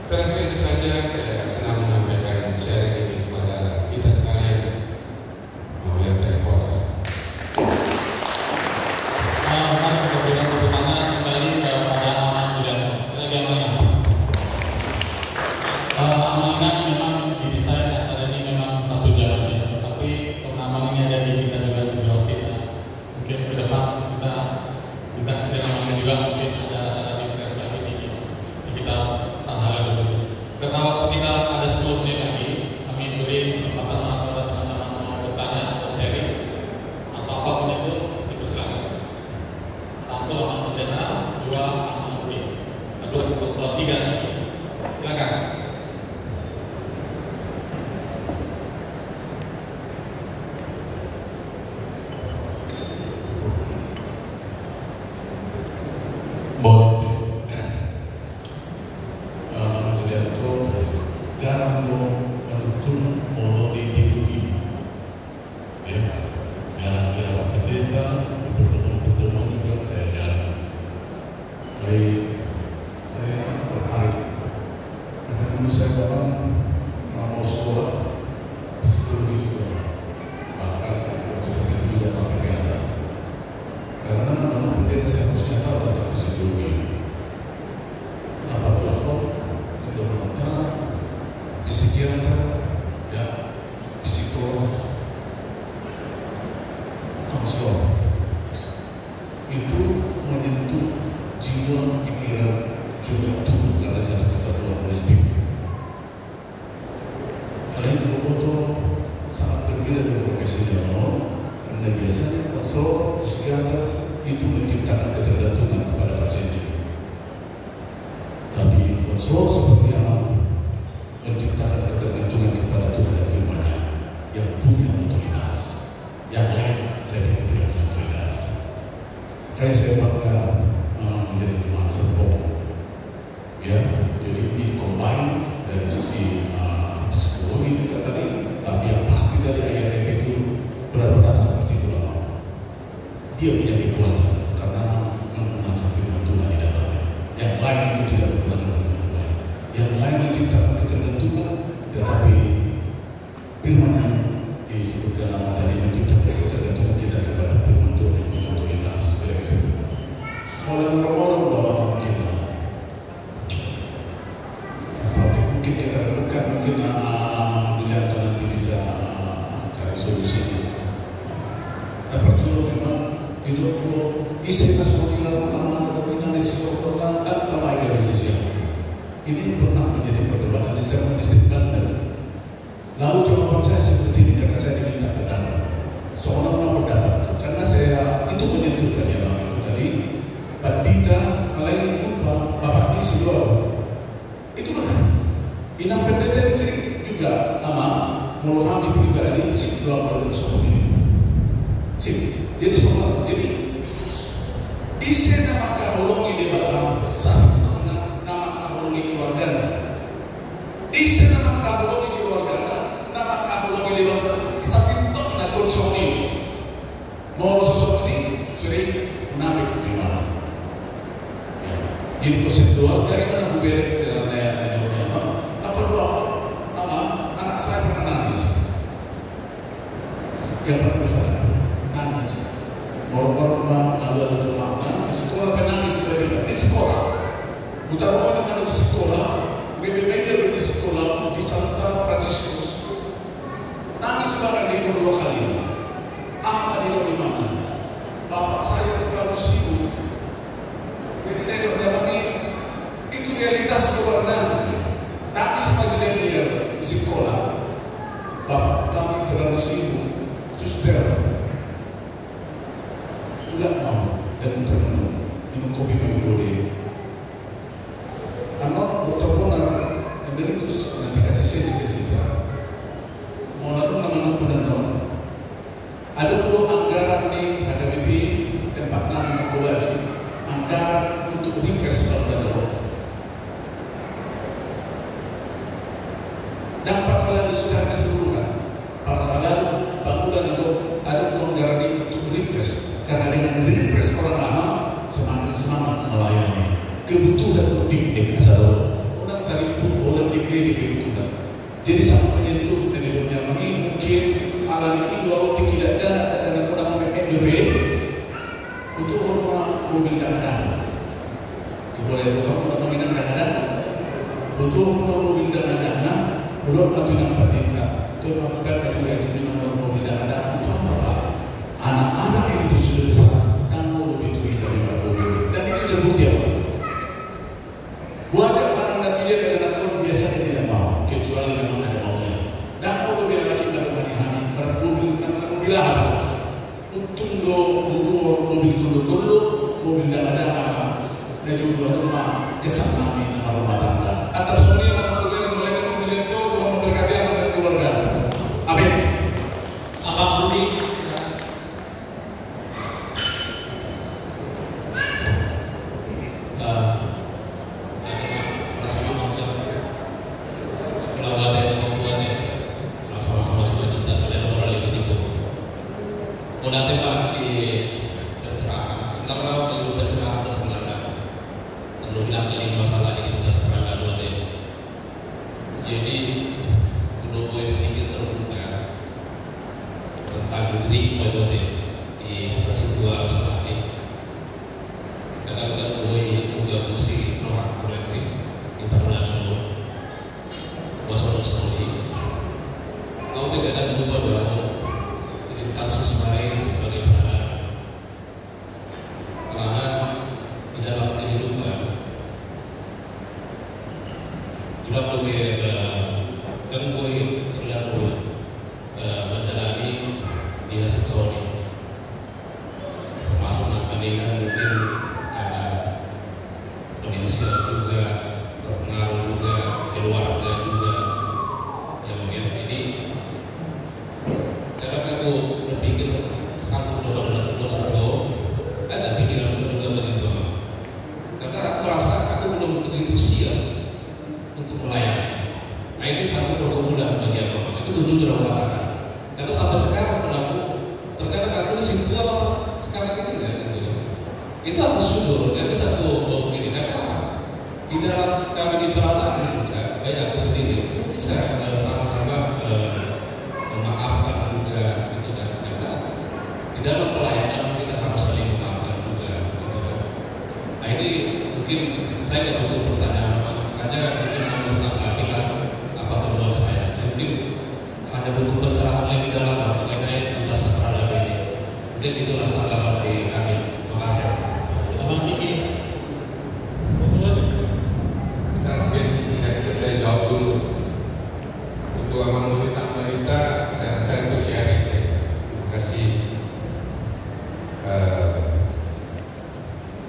Saya rasa itu saja. Saya senang menyampaikan sharing ini kepada kita sekalian. Mau lihat dari Polres. Mari kita berikan tepuk tangan kembali kepada Amang Julianto. Sekali lagi Amang Inang. Amang Inang memang didesain acara ini memang 1 jam aja, tapi karena Amang ini ada di kita juga di host kita, mungkin ke depan kita sedang mengambil juga mungkin ada acara di press lagi di kita hal dulu. Karena waktu kita ada 10 menit lagi, kami beri kesempatan kepada teman-teman mau bertanya atau sharing atau apapun itu, dipersilakan. 1 Amang Pendeta, 2 Amang Budi, 3. Silakan. Boleh. Amang Julianto jarang dong mendukung monoteologi. Ya, biar Pak Pendeta pertemuan juga saya jarang. Baik, saya tertarik karena dulu saya orang mau sekolah psikologi juga, bahkan kecil-kecil juga sampai ke atas. Karena Amang Pendeta saya harusnya tahu tentang psikologi. Apa platform dokter, psikiater, ya, psikolog, konselor itu menyentuh jiwa, pikiran, juga tubuh karena satu kesatuan holistik. Kalian betul-betul sangat berbeda dari profesi yang lain, karena biasanya konselor, psikiater itu menciptakan ketergantungan kepada pasiennya. Tapi konselor seperti Amang menciptakan dia punya kekuatan karena menggunakan firman Tuhan di dalamnya. Yang lain itu tidak menggunakan firman Tuhan. Yang lain menciptakan ketergantungan, tetapi firman yang disebutkan nama tadi menciptakan ketergantungan kita kepada firman Tuhan yang punya otoritas. Oleh orang-orang bahwa kita satu mungkin kita temukan mungkin dilihat nanti bisa cari solusi. Dapat dulu memang hidup isi kesulitan nama dan finansi korban dan tamai sosial. Ini pernah menjadi perdebatan di sermon distrik Banten. Lalu jawaban saya seperti ini karena saya diminta pendapat. Seorang pernah pendapat karena saya itu menyentuh tadi abang itu tadi. Pandita mulai lupa bapak di Sidoa. Itu benar. Inang pendeta ini sering juga nama melohami pribadi Sidoa pada suatu ini. Jadi soal jadi isi nama kahologi di batang sasar nama kahologi keluarga. Isi nama kahologi keluarga, nama kahologi di batang sasar itu nak konsol ini. Mau sosok ini sering menamik di mana? Jadi konseptual dari mana hubungan sebenarnya apa doa nama anak saya pernah nangis yang pernah besar nangis orang-orang mengambil untuk makna di sekolah penangis di sekolah utarakan dengan di sekolah BBM di sekolah di Santa Franciscus nangis banget di kedua kali apa di mana bapak saya terlalu sibuk. Jadi itu realitas keluarga. Tadi masih dia di sekolah. Bapak kami terlalu sibuk. Suster, tidak mau dan terpenuh minum kopi boleh. Anak dokter Bonar emeritus nanti kasih sesi ke situ. Mau lalu nama penonton. Ada puluh anggaran di HKBP tempat nama populasi. Anggaran untuk refresh kalau dan perkara secara keseluruhan perkara bangunan atau ada anggaran untuk refresh karena dengan refresh orang lama semakin semangat melayani kebutuhan penting asal orang tadi pun orang dikritik kebutuhan jadi sama menyentuh dari dunia ini mungkin alam ini dua waktu tidak ada dan orang PPDB untuk hormat mobil dana-dana. Boleh bukan orang dana-dana. Butuh mobil dana-dana. Belum nanti nampak kita. Itu nampak juga jadi mobil dana-dana itu apa? Anak-anak yang itu sudah besar dan mau lebih tinggi daripada mobil. Dan itu terbukti apa? Wajah anak-anak dia dan anak-anak biasanya tidak mau, kecuali memang ada maunya. Dan mau lebih lagi kalau bagi kami bermobil apa? Untung mobil kondo mobil yang ada apa dan juga rumah kesan kami nama rumah tangga antar suami yang memperlukan mulai dengan mobil itu Tuhan memberkati anak dan keluarga amin. Abang Rudi itu jujur aku katakan. Karena sampai sekarang pun aku terkadang aku simpel sekarang ini itu harus jujur, kan satu ini karena apa? Di dalam kami di peralatan juga, baik aku sendiri itu bisa sama-sama memaafkan juga, gitu kan? Karena di dalam pelayanan kita harus saling memaafkan juga, gitu kan? Nah ini mungkin saya nggak butuh pertanyaan, makanya mungkin kami sedang bilang apa temuan saya. Mungkin ada butuh pencerahan lebih dalam mengenai atas peradaban ini. Mungkin itulah tanggapan dari kami. Terima kasih. Abang Kiki. Kita mungkin saya jawab dulu. Untuk Abang Mulita Melita, saya itu sharing ya. Terima kasih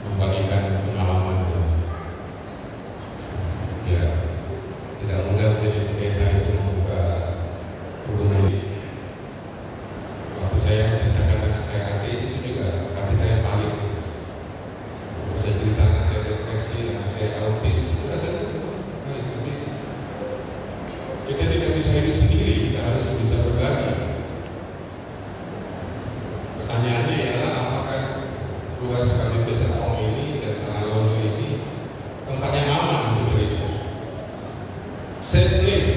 membagikan pengalaman. Ya, tidak mudah menjadi pendeta itu membuka hubungan. Waktu saya menceritakan anak saya ateis itu juga, tapi saya paling. Waktu saya cerita anak saya depresi, anak saya autis, itu rasanya kita tidak bisa hidup sendiri, kita harus bisa berbagi. Pertanyaannya ialah apakah luas sekali besar Om ini dan Alolo ini tempat yang aman untuk cerita, safe place,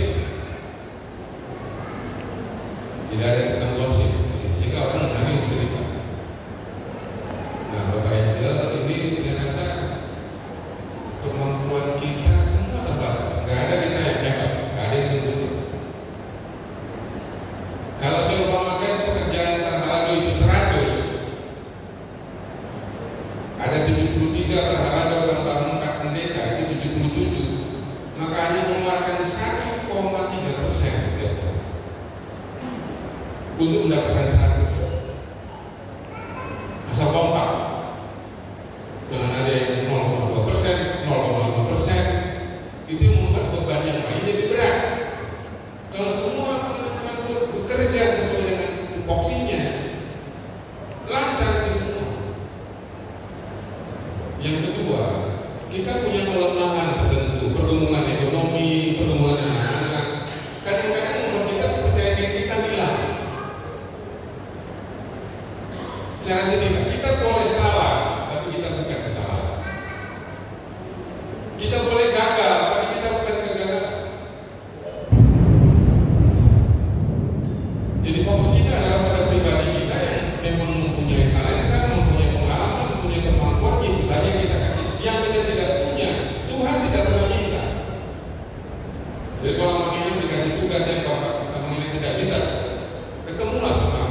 tidak ada tentang gosip sehingga orang berani bercerita. Nah, Bapak Angel, ini saya rasa kemampuan kita semua terbatas. Nggak ada kita yang hebat, nggak ada yang sempurna. Kalau saya umpamakan pekerjaan Rahalado itu 100, ada 73 Rahalado tambah 4 pendeta itu 77, maka hanya mengeluarkan 1,3% setiap tahun untuk mendapatkan 100. Asal kompak. Dengan ada yang 0,2%, 0,5%, itu yang membuat beban yang lain jadi berat. Kalau semua bekerja sesuai dengan tupoksinya, lancar itu semua. Yang kedua, kita punya kelemahan tertentu, pergumulan ekonomi, pergumulan anak-anak. Kadang-kadang membuat kita percaya diri kita hilang. Saya rasa tidak. Kita boleh salah, tapi kita bukan kesalahan. Kita boleh gagal, tapi kita bukan kegagalan. Jadi fokus kita adalah pada pribadi kita yang memang mempunyai talenta, mempunyai pengalaman, mempunyai kemampuan, itu saja yang kita kasih. Yang kita tidak punya, Tuhan tidak pernah minta. Jadi kalau Mang ini dikasih tugas yang Mang ini tidak bisa, ketemulah sama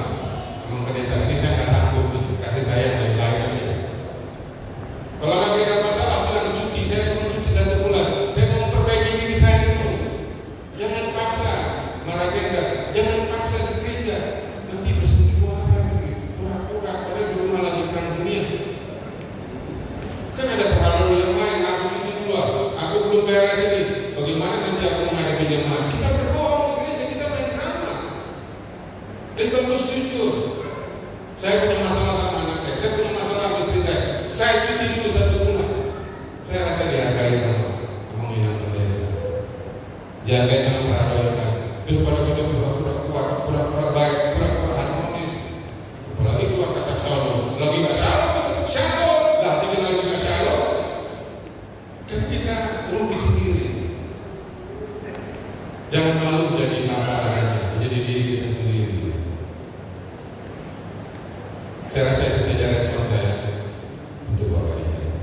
Mang Pendeta, ini saya nggak sanggup, kasih saya yang lain. Kalau lagi ada masalah, bilang cuti, saya mau cuti 1 bulan, saya mau memperbaiki diri saya dulu. Jangan paksa meragenda, jangan paksa di gereja, nanti bersentuhan gitu, pura-pura, padahal di rumah lagi perang dunia. Kan ada peralatan yang lain, aku cuti dulu, aku belum beres ini, bagaimana nanti aku menghadapi jemaat? Kita berbohong di gereja, kita main drama. Dan bagus jujur, saya punya masalah sama anak saya punya masalah sama istri saya cuti dulu 1 bulan. Saya rasa dihargai sama Yang Pendeta, dihargai sama peradaban. Daripada kita pura-pura kuat, pura-pura baik, pura-pura harmonis. Apalagi keluar kata shalom, lagi nggak shalom, shalom, lah kita lagi nggak shalom, kan kita rugi sendiri. Jangan malu menjadi apa adanya, menjadi diri kita sendiri. Saya rasa itu saja respon saya untuk Bapak ini.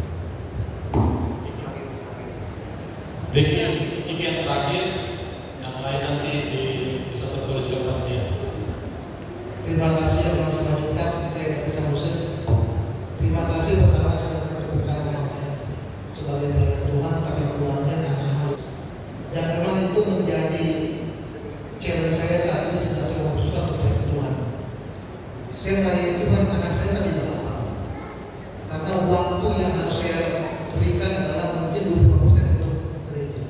Kiki yang terakhir, yang lain nanti bisa tertulis ke dia. Terima kasih Abang Selanjutnya, saya bisa musik. Terima kasih pertama atas keterbukaan sebagai pelayan Tuhan, kami Tuhannya dan memang itu menjadi challenge saya saat ini sudah saya memutuskan untuk pelayan Tuhan. Saya melayani Tuhan, anak saya kan tidak apa, karena waktu yang harus saya berikan adalah mungkin 20% untuk gereja.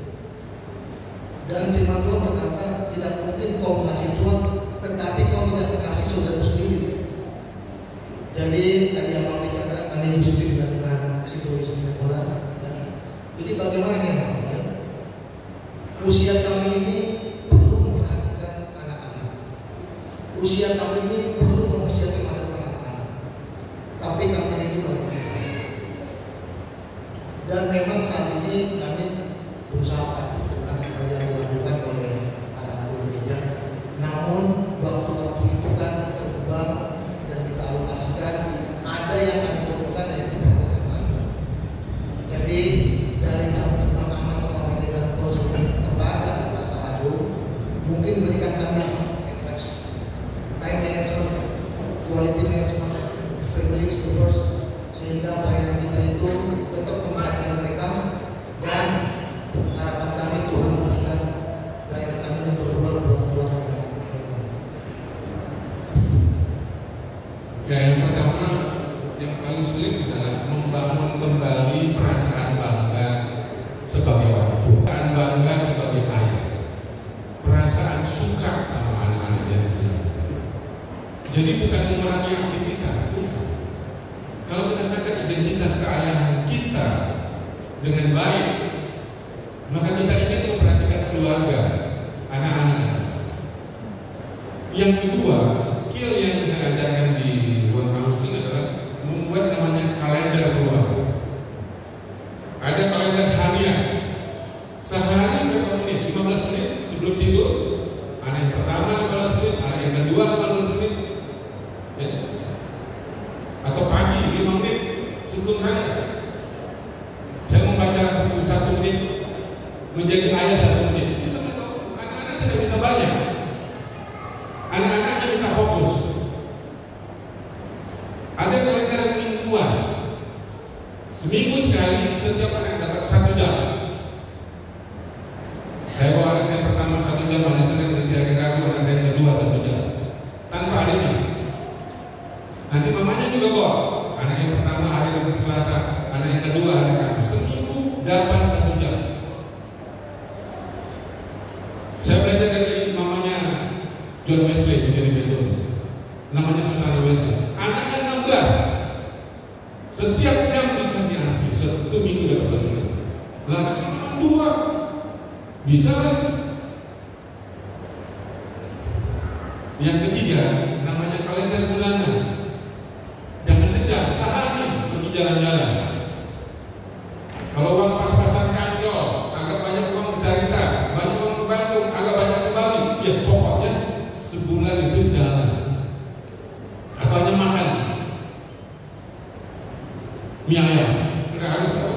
Dan firman Tuhan berkata tidak mungkin kau mengasihi Tuhan tetapi kau tidak mengasihi saudara sendiri. Jadi tadi yang bicara kami diskusi juga dengan situasi bola. Jadi bagaimana ya? Usia kami ini perlu memperhatikan anak-anak. Usia kami ini perlu mempersiapkan masa depan anak-anak. Tapi kami ini saat ini kami berusaha dengan apa yang dilakukan oleh anak-anak gereja. Namun waktu-waktu itu kan berkembang dan kita alokasikan, ada yang kami lakukan dan tidak lakukan. Jadi dari teman-teman selama 3 tahun ini kepada Pak Agung, mungkin berikan kami advice, time management, quality management, family is the first, sehingga pelayanan kita itu tetap membahagiakan mereka, dan harapan kami Tuhan memberikan pelayanan kami yang berdua buat Tuhan. Ya, yang pertama yang paling sulit adalah membangun kembali perasaan bangga sebagai orang tua, perasaan bangga sebagai ayah, perasaan suka sama anak-anak yang dilakukan. Jadi bukan mengurangi aktivitas, bukan. Kalau kita sadar identitas keayahan kita dengan baik, maka kita ingin memperhatikan keluarga, anak-anak. Yang kedua, skill yang saya ajarkan di ruang counseling adalah membuat namanya kalender keluarga. Ada kalender harian. Sehari berapa menit? 15 menit sebelum tidur. Anak yang pertama 15 menit, anak yang kedua 15 menit. Ya. Atau pagi 5 menit sebelum berangkat. Saya membaca buku 1 menit, menjadi ayah 1 menit. Itu sama anak-anak tidak minta banyak. Anak-anaknya minta fokus. Ada kalender mingguan. Seminggu sekali setiap anak dapat 1 jam. Saya bawa anak saya pertama 1 jam, hari Senin, nanti hari Rabu, anak saya kedua 1 jam. Tanpa adiknya. Nanti mamanya juga bawa. Anak yang pertama hari Selasa, anak yang kedua hari Kamis. Seminggu dapat 1 jam. Saya belajar dari mamanya John Wesley menjadi Methodis. Namanya Susana Wesley. Anaknya 16. Setiap jam dikasih anaknya. 1 minggu dapat 1 jam. Lah cuma 2. Bisa lagi. Yang ketiga, namanya kalender bulanan. Jangan sejam, sehari pergi jalan-jalan. Kalau uang pas-pasan kancol, agak banyak uang ke Carita, banyak uang ke Bandung, agak banyak ke Bali, ya pokoknya sebulan itu jalan. Atau hanya makan mie ayam, nggak harus tahu.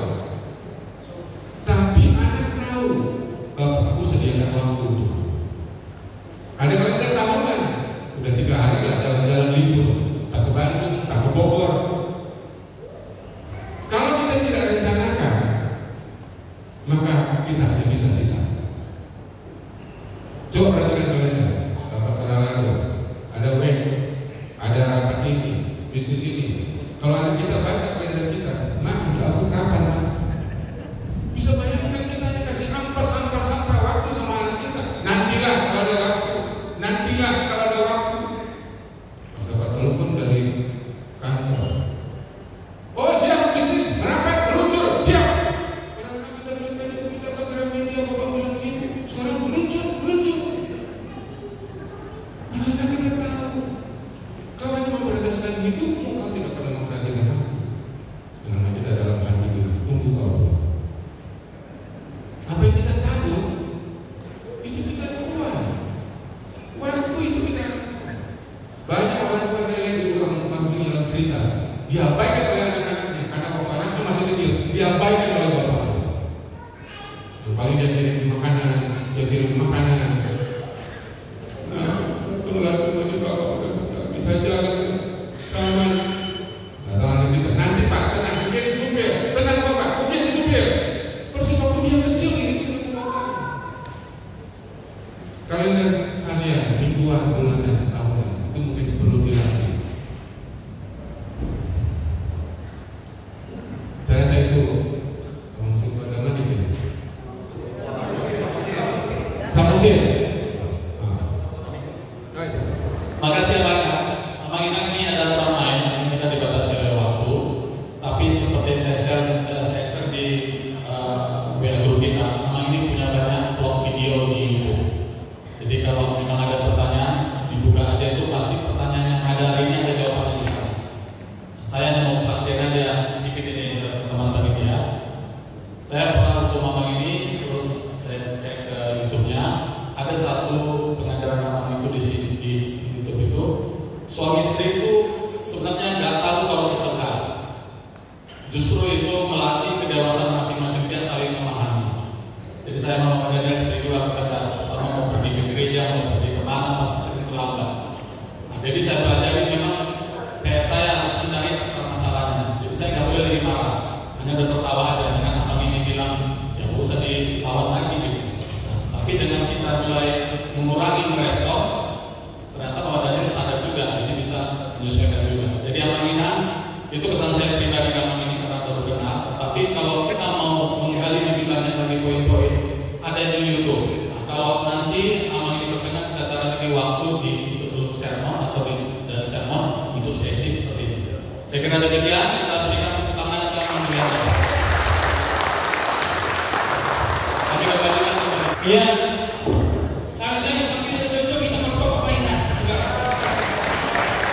Tapi anak tahu, aku sediakan waktu untuk. Ada kalender tahunan, udah 3 hari lah jalan-jalan libur, tak ke Bandung, tak ke Bogor. Kalau kita tidak rencanakan, maka kita hanya bisa sisa. Coba perhatikan kalender, dapat kenalan, ada web, ada rapat ini, bisnis ini. Kalau anak kita baca kalender kita, mak, udah aku kapan, mak? Bisa bayangkan kita yang kasih ampas waktu sama anak kita. Nantilah kalau ada waktu, nantilah kalau ada waktu. Pas dapat telepon dari kantor, oh siap bisnis, merapat, meluncur, siap. Karena kita bilang tadi kita ke Gramedia, bapak bilang sini, sekarang meluncur. Anak kita tahu, kau hanya memprioritaskan hidupmu, kau tidak pernah memperhatikan aku. Karena kita dalam hati bilang, tunggu kau. Apa yang kita tahu, itu kita buat. Waktu itu kita lakukan. Banyak orang tua saya lihat di ruang langsung yang cerita, diabaikan oleh anak-anaknya karena anaknya masih kecil, diabaikan oleh bapaknya. Yang paling dia kirim makanan. Nah, tunggulah ini bapak udah nggak bisa jalan, taman. Nah, taman kita nanti pak tenang, kirim supir, tenang bapak, kirim supir. Persis waktu dia kecil ini kirim bapak. Kalender harian, mingguan, bulanan, tahunan itu mungkin perlu dilatih. Saya rasa itu langsung pada mana gitu. Sampai Makasih Pak. Memang ini adalah ramai, yang kita dibatasi oleh waktu. Tapi seperti saya share di WA group kita, memang ini punya banyak vlog video di YouTube. Jadi kalau memang ada pertanyaan, dibuka aja itu pasti pertanyaan yang ada hari ini ada jawabannya di sana. Saya hanya mau kesaksian aja sedikit ini teman-teman panitia. Saya waktu di sebelum sermon atau di jalan sermon untuk sesi seperti itu. Saya kira demikian, kita berikan tepuk tangan ke Andrea. Kami kembalikan. Iya.